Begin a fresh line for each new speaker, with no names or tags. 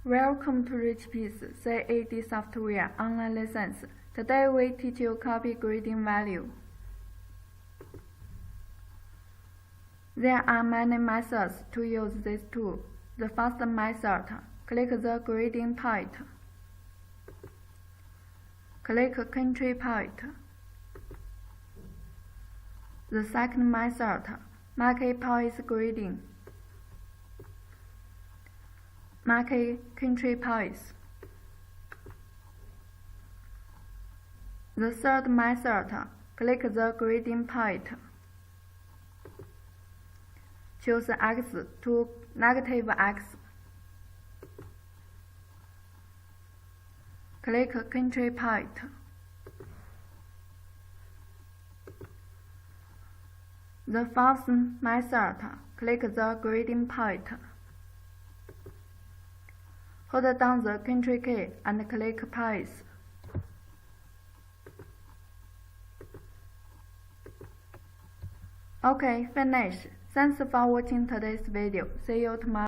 Welcome to Richpeace CAD software online lessons. Today we teach you copy grading value. There are many methods to use this tool. The first method, click the grading point. Click country point. The second method, mark points grading. Mark country points. The third method, click the grading point. Choose X to -X. Click country point. The fourth method, click the grading point. Hold down the country key and click Place. Okay, finish. Thanks for watching today's video. See you tomorrow.